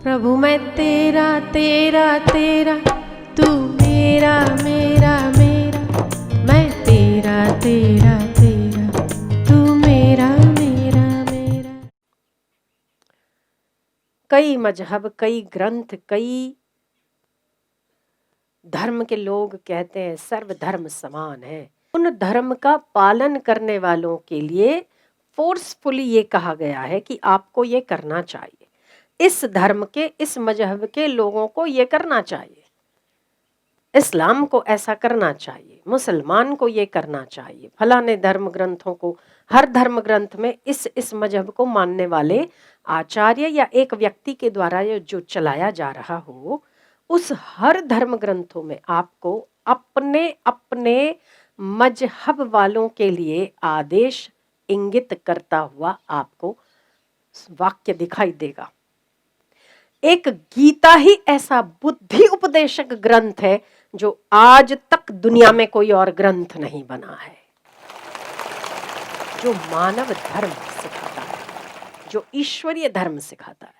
प्रभु मैं तेरा तेरा तेरा, तू मेरा मेरा मेरा, मैं तेरा तेरा तेरा, तू मेरा मेरा मेरा। कई मजहब, कई ग्रंथ, कई धर्म के लोग कहते हैं सर्वधर्म समान है। उन धर्म का पालन करने वालों के लिए फोर्सफुली ये कहा गया है कि आपको ये करना चाहिए, इस धर्म के, इस मजहब के लोगों को ये करना चाहिए, इस्लाम को ऐसा करना चाहिए, मुसलमान को ये करना चाहिए, फलाने धर्म ग्रंथों को, हर धर्म ग्रंथ में इस मजहब को मानने वाले आचार्य या एक व्यक्ति के द्वारा ये जो चलाया जा रहा हो, उस हर धर्म ग्रंथों में आपको अपने अपने मजहब वालों के लिए आदेश इंगित करता हुआ आपको वाक्य दिखाई देगा। एक गीता ही ऐसा बुद्धि उपदेशक ग्रंथ है जो आज तक दुनिया में कोई और ग्रंथ नहीं बना है, जो मानव धर्म सिखाता है, जो ईश्वरीय धर्म सिखाता है।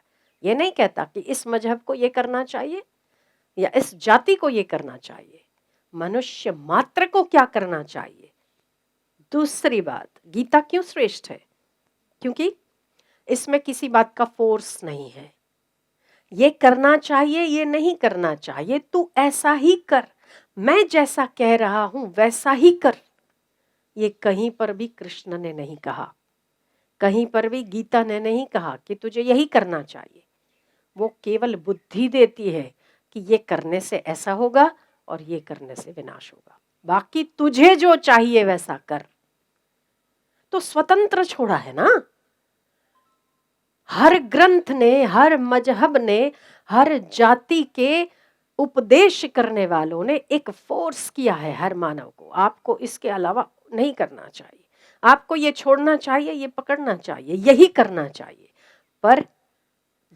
ये नहीं कहता कि इस मजहब को ये करना चाहिए या इस जाति को ये करना चाहिए, मनुष्य मात्र को क्या करना चाहिए। दूसरी बात, गीता क्यों श्रेष्ठ है? क्योंकि इसमें किसी बात का फोर्स नहीं है, ये करना चाहिए, ये नहीं करना चाहिए, तू ऐसा ही कर, मैं जैसा कह रहा हूं वैसा ही कर। ये कहीं पर भी कृष्ण ने नहीं कहा, कहीं पर भी गीता ने नहीं कहा कि तुझे यही करना चाहिए। वो केवल बुद्धि देती है कि ये करने से ऐसा होगा और ये करने से विनाश होगा, बाकी तुझे जो चाहिए वैसा कर। तो स्वतंत्र छोड़ा है ना। हर ग्रंथ ने, हर मजहब ने, हर जाति के उपदेश करने वालों ने एक फोर्स किया है हर मानव को, आपको इसके अलावा नहीं करना चाहिए, आपको ये छोड़ना चाहिए, ये पकड़ना चाहिए, यही करना चाहिए। पर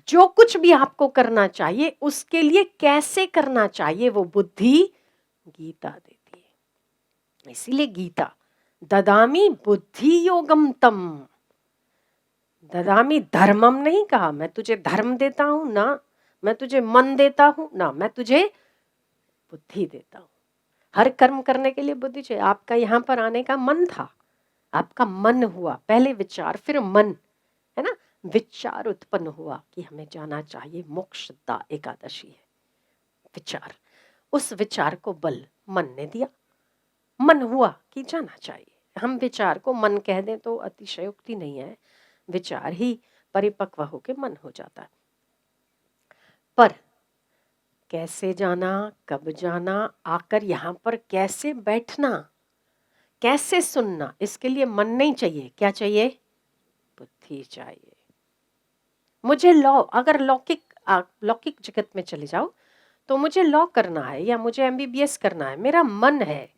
जो कुछ भी आपको करना चाहिए उसके लिए कैसे करना चाहिए वो बुद्धि गीता देती है। इसीलिए गीता ददामि बुद्धि योगम तम, ददामि धर्मम नहीं कहा, मैं तुझे धर्म देता हूं ना, मैं तुझे मन देता हूं ना, मैं तुझे बुद्धि देता हूं। हर कर्म करने के लिए बुद्धि चाहिए। आपका यहाँ पर आने का मन था, आपका मन हुआ, पहले विचार फिर मन, है ना। विचार उत्पन्न हुआ कि हमें जाना चाहिए, मोक्षदा एकादशी है विचार, उस विचार को बल मन ने दिया, मन हुआ कि जाना चाहिए। हम विचार को मन कह दें तो अतिशयोक्ति नहीं है, विचार ही परिपक्व होकर मन हो जाता है। पर कैसे जाना, कब जाना, आकर यहाँ पर कैसे बैठना, कैसे सुनना, इसके लिए मन नहीं चाहिए, क्या चाहिए? बुद्धि चाहिए। मुझे लॉ, अगर लौकिक जगत में चले जाओ तो मुझे लॉ करना है या मुझे एमबीबीएस करना है, मेरा मन है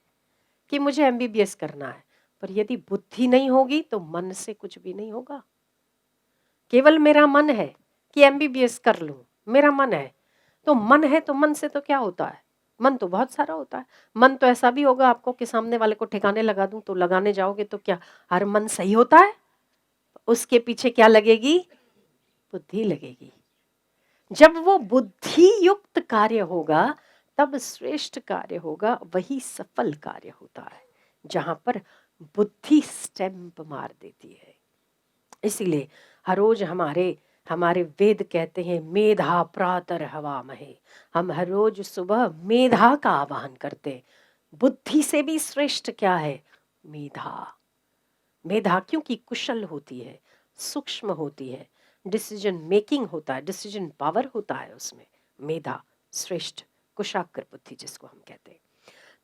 कि मुझे एमबीबीएस करना है, पर यदि बुद्धि नहीं होगी तो मन से कुछ भी नहीं होगा। केवल मेरा मन है कि एमबीबीएस कर लूं, मेरा मन है, तो मन है तो मन से तो क्या होता है, मन तो बहुत सारा होता है। मन तो ऐसा भी होगा आपको कि सामने वाले को ठिकाने लगा दूं, तो लगाने जाओगे तो क्या हर मन सही होता है? उसके पीछे क्या लगेगी? बुद्धि लगेगी। जब वो बुद्धि युक्त कार्य होगा तब श्रेष्ठ कार्य होगा, वही सफल कार्य होता है जहां पर बुद्धि स्टैंप मार देती है। इसीलिए हर रोज हमारे वेद कहते हैं मेधा प्रातर हवामहे, हम हर रोज सुबह मेधा का आवाहन करते हैं। बुद्धि से भी श्रेष्ठ क्या है? मेधा। मेधा क्योंकि कुशल होती है, सूक्ष्म होती है, डिसीजन मेकिंग होता है, डिसीजन पावर होता है उसमें। मेधा श्रेष्ठ, कुशाग्र बुद्धि जिसको हम कहते हैं।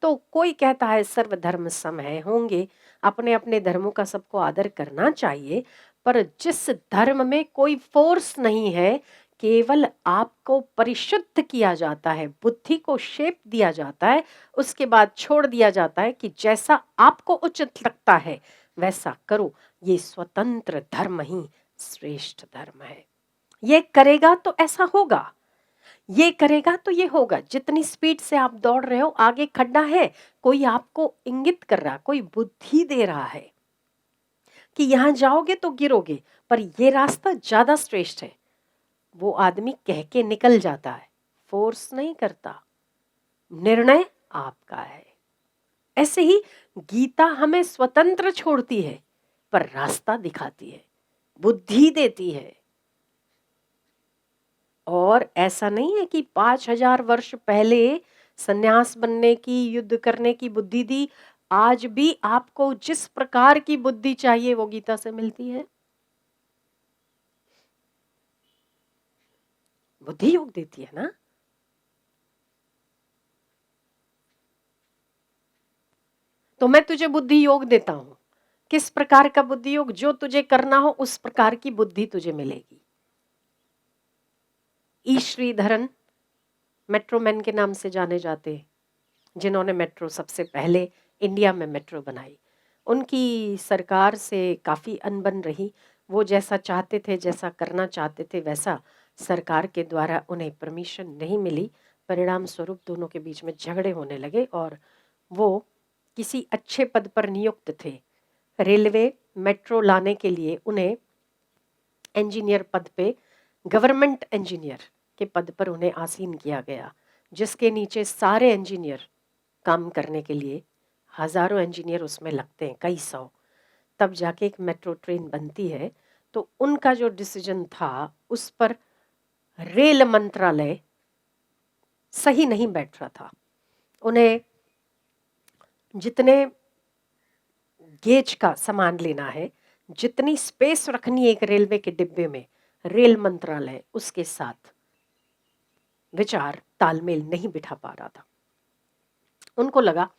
तो कोई कहता है सर्वधर्म सम है, होंगे, अपने अपने धर्मों का सबको आदर करना चाहिए, पर जिस धर्म में कोई फोर्स नहीं है, केवल आपको परिशुद्ध किया जाता है, बुद्धि को शेप दिया जाता है, उसके बाद छोड़ दिया जाता है कि जैसा आपको उचित लगता है वैसा करो, ये स्वतंत्र धर्म ही श्रेष्ठ धर्म है। ये करेगा तो ऐसा होगा, ये करेगा तो ये होगा। जितनी स्पीड से आप दौड़ रहे हो, आगे खड्डा है, कोई आपको इंगित कर रहा, कोई बुद्धि दे रहा है कि यहां जाओगे तो गिरोगे, पर ये रास्ता ज्यादा श्रेष्ठ है, वो आदमी कह के निकल जाता है, फोर्स नहीं करता, निर्णय आपका है। ऐसे ही गीता हमें स्वतंत्र छोड़ती है पर रास्ता दिखाती है, बुद्धि देती है। और ऐसा नहीं है कि 5000 वर्ष पहले सन्यास बनने की, युद्ध करने की बुद्धि दी, आज भी आपको जिस प्रकार की बुद्धि चाहिए वो गीता से मिलती है। बुद्धि योग देती है ना। तो मैं तुझे बुद्धि योग देता हूं। किस प्रकार का बुद्धि योग? जो तुझे करना हो उस प्रकार की बुद्धि तुझे मिलेगी। ई श्रीधरन मेट्रो मैन के नाम से जाने जाते हैं, जिन्होंने मेट्रो सबसे पहले इंडिया में मेट्रो बनाई। उनकी सरकार से काफ़ी अनबन रही। वो जैसा चाहते थे, जैसा करना चाहते थे, वैसा सरकार के द्वारा उन्हें परमिशन नहीं मिली। परिणाम स्वरूप दोनों के बीच में झगड़े होने लगे और वो किसी अच्छे पद पर नियुक्त थे। रेलवे मेट्रो लाने के लिए उन्हें इंजीनियर पद पे, गवर्नमेंट इंजीनियर के पद पर उन्हें आसीन किया गया, जिसके नीचे सारे इंजीनियर काम करने के लिए, हजारों इंजीनियर उसमें लगते हैं, कई सौ, तब जाके एक मेट्रो ट्रेन बनती है। तो उनका जो डिसीजन था उस पर रेल मंत्रालय सही नहीं बैठ रहा था। उन्हें जितने गेज का सामान लेना है, जितनी स्पेस रखनी है एक रेलवे के डिब्बे में, रेल मंत्रालय उसके साथ विचार तालमेल नहीं बिठा पा रहा था। उनको लगा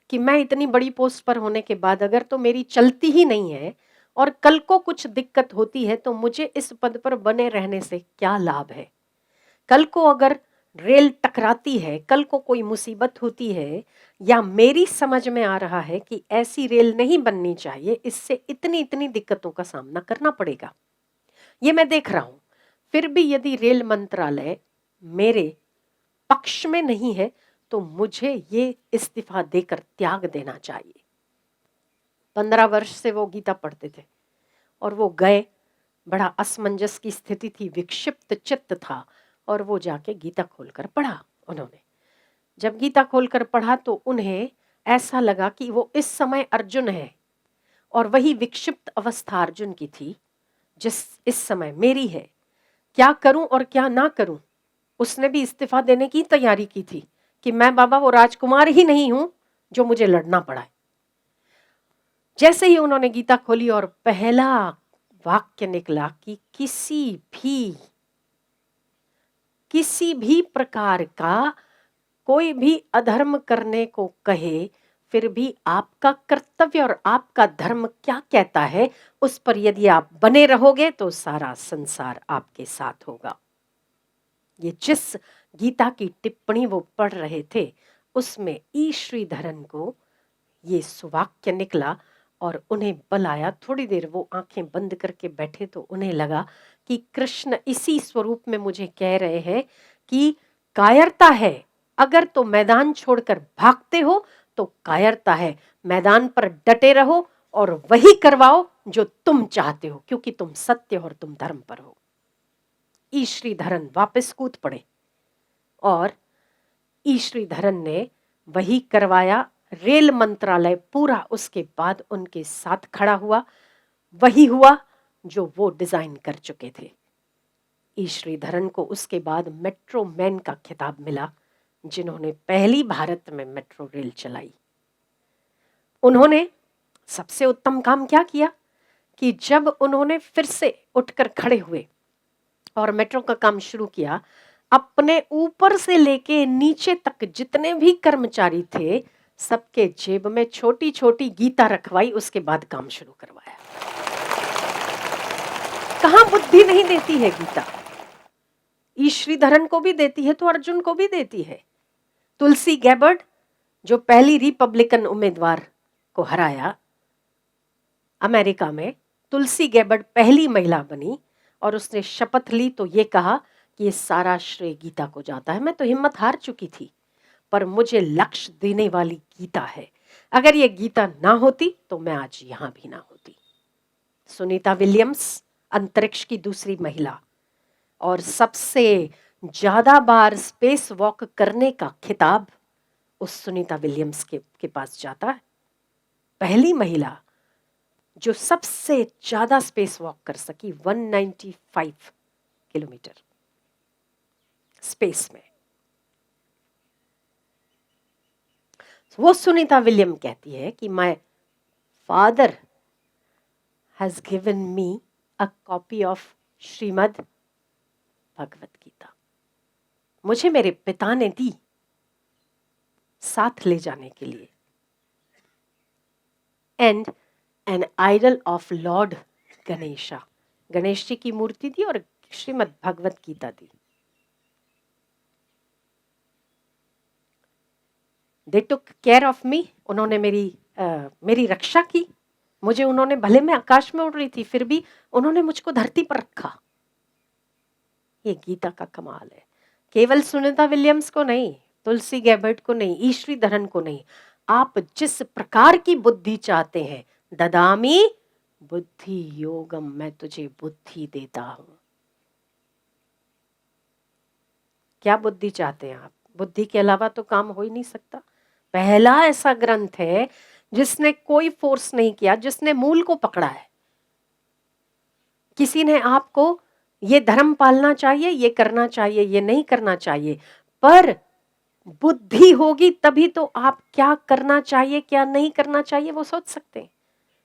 कि मैं इतनी बड़ी पोस्ट पर होने के बाद अगर तो मेरी चलती ही नहीं है और कल को कुछ दिक्कत होती है तो मुझे इस पद पर बने रहने से क्या लाभ है। कल को अगर रेल टकराती है, कल को कोई मुसीबत होती है, या मेरी समझ में आ रहा है कि ऐसी रेल नहीं बननी चाहिए, इससे इतनी इतनी दिक्कतों का सामना करना पड़ेगा, ये मैं देख रहा हूं। फिर भी यदि रेल मंत्रालय मेरे पक्ष में नहीं है तो मुझे ये इस्तीफा देकर त्याग देना चाहिए। 15 वर्ष से वो गीता पढ़ते थे और वो गए, बड़ा असमंजस की स्थिति थी, विक्षिप्त चित्त था, और वो जाके गीता खोलकर पढ़ा। उन्होंने जब गीता खोलकर पढ़ा तो उन्हें ऐसा लगा कि वो इस समय अर्जुन है और वही विक्षिप्त अवस्था अर्जुन की थी जिस इस समय मेरी है। क्या करूं और क्या ना करूं? उसने भी इस्तीफा देने की तैयारी की थी कि मैं बाबा वो राजकुमार ही नहीं हूं जो मुझे लड़ना पड़ा है। जैसे ही उन्होंने गीता खोली और पहला वाक्य निकला कि किसी भी प्रकार का कोई भी अधर्म करने को कहे, फिर भी आपका कर्तव्य और आपका धर्म क्या कहता है उस पर यदि आप बने रहोगे तो सारा संसार आपके साथ होगा। ये जिस गीता की टिप्पणी वो पढ़ रहे थे उसमें ई श्रीधरन को ये सुवाक्य निकला और उन्हें बल आया। थोड़ी देर वो आंखें बंद करके बैठे तो उन्हें लगा कि कृष्ण इसी स्वरूप में मुझे कह रहे हैं कि कायरता है, अगर तो मैदान छोड़कर भागते हो तो कायरता है, मैदान पर डटे रहो और वही करवाओ जो तुम चाहते हो, क्योंकि तुम सत्य और तुम धर्म पर हो। ई श्रीधरन वापस कूद पड़े और ई श्रीधरन ने वही करवाया। रेल मंत्रालय पूरा उसके बाद उनके साथ खड़ा हुआ, वही हुआ जो वो डिजाइन कर चुके थे। ई श्रीधरन को उसके बाद मेट्रो मैन का खिताब मिला, जिन्होंने पहली भारत में मेट्रो रेल चलाई। उन्होंने सबसे उत्तम काम क्या किया कि जब उन्होंने फिर से उठकर खड़े हुए और मेट्रो का काम शुरू किया, अपने ऊपर से लेके नीचे तक जितने भी कर्मचारी थे सबके जेब में छोटी छोटी गीता रखवाई, उसके बाद काम शुरू करवाया। कहां बुद्धि नहीं देती है गीता? ई श्रीधरन को भी देती है तो अर्जुन को भी देती है। तुलसी गैबर्ड जो पहली रिपब्लिकन उम्मीदवार को हराया अमेरिका में, तुलसी गैबर्ड पहली महिला बनी और उसने शपथ ली तो ये कहा कि ये सारा श्रेय गीता को जाता है। मैं तो हिम्मत हार चुकी थी पर मुझे लक्ष्य देने वाली गीता है, अगर ये गीता ना होती तो मैं आज यहां भी ना होती। सुनीता विलियम्स अंतरिक्ष की दूसरी महिला, और सबसे ज्यादा बार स्पेस वॉक करने का खिताब उस सुनीता विलियम्स के पास जाता है। पहली महिला जो सबसे ज्यादा स्पेस वॉक कर सकी, 195 किलोमीटर स्पेस में। वो सुनीता विलियम कहती है कि my father has given me a copy of Shrimad Bhagavad Gita. मुझे मेरे पिता ने दी साथ ले जाने के लिए। And an idol of Lord Ganesha, Ganesh ji की मूर्ति दी और श्रीमद् भगवत गीता दी। They took care of me, उन्होंने मेरी रक्षा की। मुझे उन्होंने, भले मैं आकाश में उड़ रही थी फिर भी उन्होंने मुझको धरती पर रखा। ये गीता का कमाल है। केवल सुनीता विलियम्स को नहीं, तुलसी गैबर्ट को नहीं, ईश्वरी धरन को नहीं, आप जिस प्रकार की बुद्धि चाहते हैं, ददामी बुद्धि योगम, मैं तुझे बुद्धि देता हूं। क्या बुद्धि चाहते हैं आप? बुद्धि के अलावा तो काम हो ही नहीं सकता। पहला ऐसा ग्रंथ है जिसने कोई फोर्स नहीं किया, जिसने मूल को पकड़ा है। किसी ने आपको ये धर्म पालना चाहिए, ये करना चाहिए, ये नहीं करना चाहिए, पर बुद्धि होगी तभी तो आप क्या करना चाहिए क्या नहीं करना चाहिए वो सोच सकते हैं।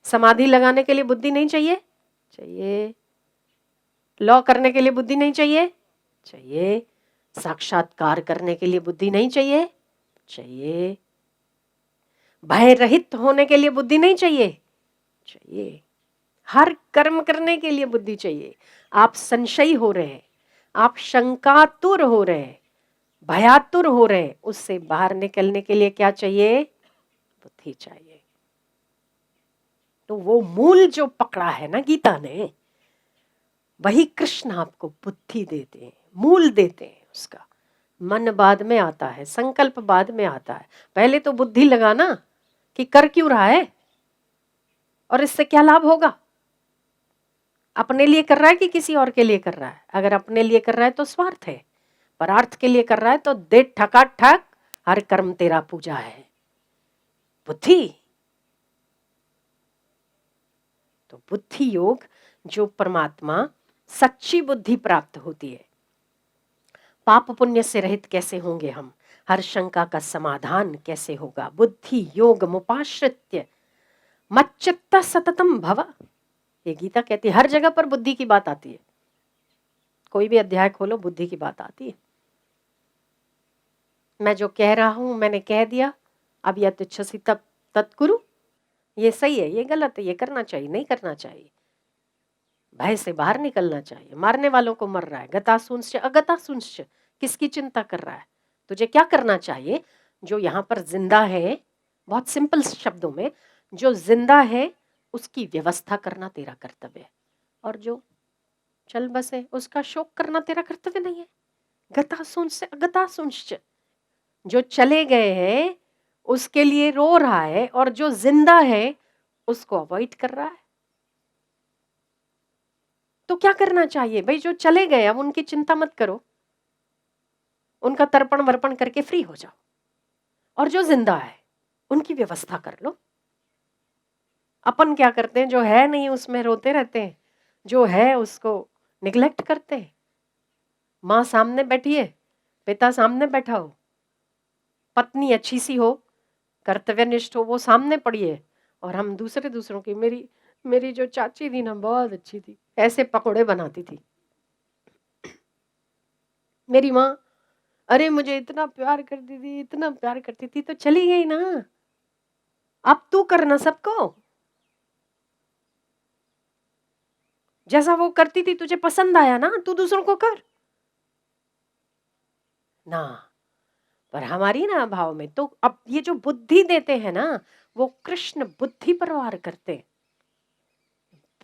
समाधि लगाने के लिए बुद्धि नहीं चाहिए? चाहिए। लॉ करने के लिए बुद्धि नहीं चाहिए? चाहिए। साक्षात्कार करने के लिए बुद्धि नहीं चाहिए? चाहिए। भय रहित होने के लिए बुद्धि नहीं चाहिए? चाहिए। हर कर्म करने के लिए बुद्धि चाहिए। आप संशयी हो रहे हैं, आप शंकातुर हो रहे हैं, भयातुर हो रहे हैं, उससे बाहर निकलने के लिए क्या चाहिए? बुद्धि चाहिए। तो वो मूल जो पकड़ा है ना गीता ने, वही कृष्ण आपको बुद्धि देते हैं, मूल देते हैं उसका। मन बाद में आता है, संकल्प बाद में आता है। पहले तो बुद्धि लगाना कि कर क्यों रहा है और इससे क्या लाभ होगा। अपने लिए कर रहा है कि किसी और के लिए कर रहा है? अगर अपने लिए कर रहा है तो स्वार्थ है, पर अर्थ के लिए कर रहा है तो दे ठका ठक, हर कर्म तेरा पूजा है। बुद्धि, तो बुद्धि योग जो परमात्मा, सच्ची बुद्धि प्राप्त होती है। पाप पुण्य से रहित कैसे होंगे हम? हर शंका का समाधान कैसे होगा? बुद्धि योग मुपाश्रित्य मच्चित्त सततम भव। ये गीता कहती है, हर जगह पर बुद्धि की बात आती है। कोई भी अध्याय खोलो बुद्धि की बात आती है। मैं जो कह रहा हूं मैंने कह दिया, अब यह तुच्छसी तब तत्कुरु, ये सही है, ये गलत है, ये करना चाहिए, नहीं करना चाहिए। भय से बाहर निकलना चाहिए। मारने वालों को मर रहा है, गतासुंश्च अगतासुंश्च, किसकी चिंता कर रहा है? तुझे क्या करना चाहिए? जो यहाँ पर जिंदा है, बहुत सिंपल शब्दों में, जो जिंदा है उसकी व्यवस्था करना तेरा कर्तव्य है, और जो चल बसे उसका शोक करना तेरा कर्तव्य नहीं है। गतासुंश्च अगतासुंश्च, जो चले गए हैं उसके लिए रो रहा है, और जो जिंदा है उसको अवॉइड कर रहा है। तो क्या करना चाहिए भाई? जो चले गए अब उनकी चिंता मत करो, उनका तर्पण वर्पण करके फ्री हो जाओ, और जो जिंदा है उनकी व्यवस्था कर लो। अपन क्या करते हैं? जो है नहीं उसमें रोते रहते हैं, जो है उसको निग्लेक्ट करते हैं। माँ सामने बैठी है, पिता सामने बैठा हो, पत्नी अच्छी सी हो, कर्तव्यनिष्ठ हो, वो सामने पड़ी है, और हम दूसरों की, मेरी मेरी जो चाची थी ना बहुत अच्छी थी, ऐसे पकोड़े बनाती थी मेरी माँ। अरे मुझे इतना प्यार करती थी, इतना प्यार करती थी, तो चली गई ना, अब तू करना सबको। जैसा वो करती थी तुझे पसंद आया ना, तू दूसरों को कर ना। पर हमारी ना भाव में तो अब ये जो बुद्धि देते हैं ना, वो कृष्ण बुद्धि पर वार करते हैं।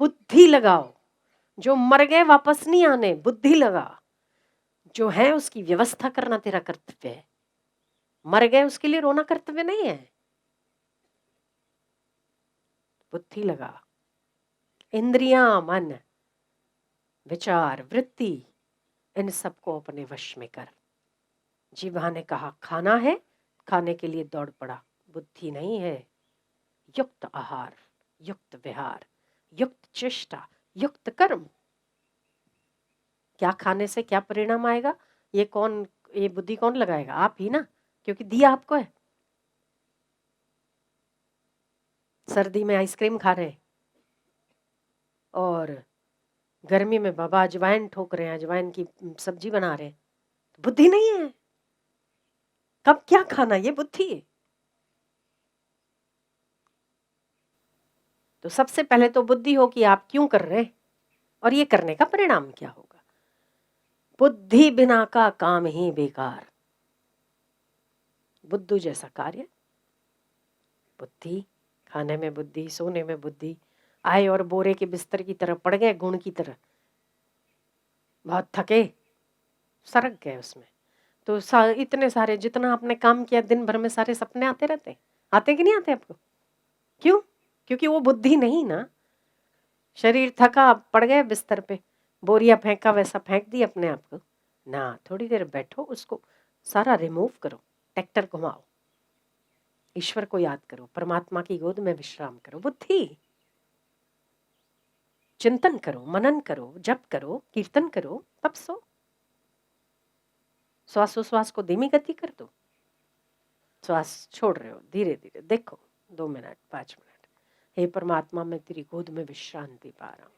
बुद्धि लगाओ, जो मर गए वापस नहीं आने, बुद्धि लगा। जो है उसकी व्यवस्था करना तेरा कर्तव्य है। मर गए उसके लिए रोना कर्तव्य नहीं है। बुद्धि लगा। इंद्रियां, मन, विचार, वृत्ति, इन सबको अपने वश में कर। जीवा ने कहा खाना है, खाने के लिए दौड़ पड़ा। बुद्धि नहीं है। युक्त आहार, युक्त विहार, युक्त चेष्टा, युक्त कर्म। क्या खाने से क्या परिणाम आएगा, ये बुद्धि कौन लगाएगा? आप ही ना, क्योंकि दिया आपको है। सर्दी में आइसक्रीम खा रहे और गर्मी में बाबा अजवाइन ठोक रहे हैं, अजवाइन की सब्जी बना रहे हैं, तो बुद्धि नहीं है। कब क्या खाना, ये बुद्धि है। तो सबसे पहले तो बुद्धि हो कि आप क्यों कर रहे हैं और ये करने का परिणाम क्या होगा। बुद्धि बिना का काम ही बेकार। बुद्धू जैसा कार्य। बुद्धि, खाने में बुद्धि, सोने में बुद्धि, आए और बोरे के बिस्तर की तरह पड़ गए, गुण की तरह, बहुत थके, सरक गए उसमें। तो इतने सारे, जितना आपने काम किया दिन भर में, सारे सपने आते रहते, आते कि नहीं आते आपको? क्यों? क्योंकि वो बुद्धि नहीं ना। शरीर थका, पड़ गए बिस्तर पे, बोरिया फेंका वैसा फेंक दी अपने आप को ना। थोड़ी देर बैठो, उसको सारा रिमूव करो, ट्रैक्टर घुमाओ, ईश्वर को याद करो, परमात्मा की गोद में विश्राम करो। बुद्धि, चिंतन करो, मनन करो, जप करो, कीर्तन करो, तब सो। श्वासोश्वास को धीमी गति कर दो। श्वास छोड़ रहे हो, धीरे धीरे देखो, 2 मिनट 5 मिनट, हे परमात्मा मैं तेरी गोद में विश्रांति पा रहा हूँ।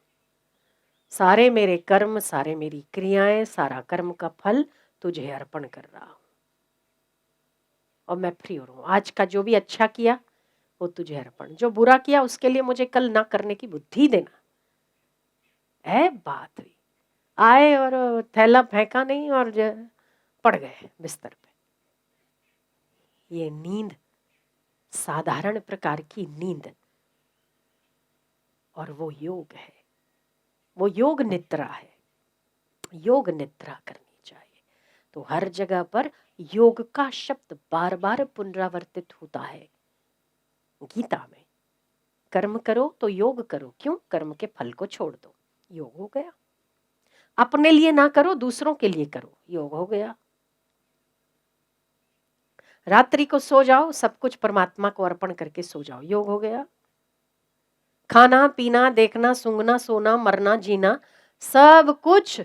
सारे मेरे कर्म, सारे मेरी क्रियाएं, सारा कर्म का फल तुझे अर्पण कर रहा हूँ और मैं फ्री हो रहा हूँ। आज का जो भी अच्छा किया वो तुझे अर्पण, जो बुरा किया उसके लिए मुझे कल ना करने की बुद्धि देना। बात हुई, आए और थैला फेंका नहीं और पड़ गए बिस्तर पे। ये नींद साधारण प्रकार की नींद, और वो योग है, वो योग निद्रा है। योग निद्रा करनी चाहिए। तो हर जगह पर योग का शब्द बार बार पुनरावर्तित होता है गीता में। कर्म करो तो योग करो। क्यों? कर्म के फल को छोड़ दो, योग हो गया। अपने लिए ना करो, दूसरों के लिए करो, योग हो गया। रात्रि को सो जाओ, सब कुछ परमात्मा को अर्पण करके सो जाओ, योग हो गया। खाना पीना, देखना सूंघना, सोना मरना जीना, सब कुछ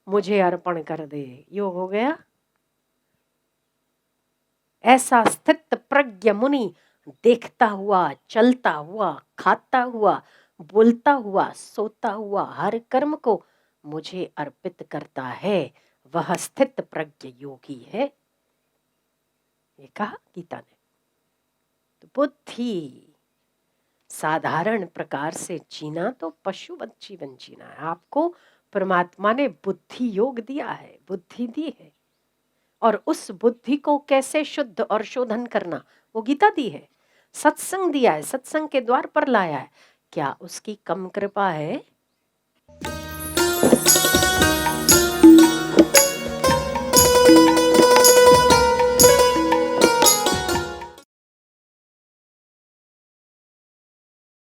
मुझे अर्पण कर दे, योग हो गया। ऐसा स्थित प्रज्ञ मुनि देखता हुआ, चलता हुआ, खाता हुआ, बोलता हुआ, सोता हुआ हर कर्म को मुझे अर्पित करता है, वह स्थित प्रज्ञ योगी है, ये कहा गीता ने। तो बुद्धि, साधारण प्रकार से जीना तो पशुवत जीवन जीना है। आपको परमात्मा ने बुद्धि योग दिया है, बुद्धि दी है, और उस बुद्धि को कैसे शुद्ध और शोधन करना वो गीता दी है। सत्संग दिया है, सत्संग के द्वार पर लाया है। क्या उसकी कम कृपा है?